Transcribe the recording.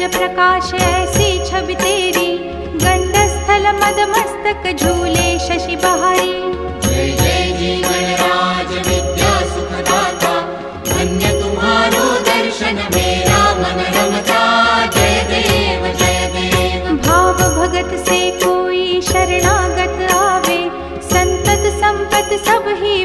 प्रकाश ऐसी छवि तेरी, गंडस्थल मद मस्तक झूले शशि बहारी। जय जय जीवन राज विद्या सुखदाता, धन्य तुम्हारो दर्शन मेरा मन रमता। जय देव जय देव। भाव भगत से कोई शरणागत आवे, संतत संपत सब ही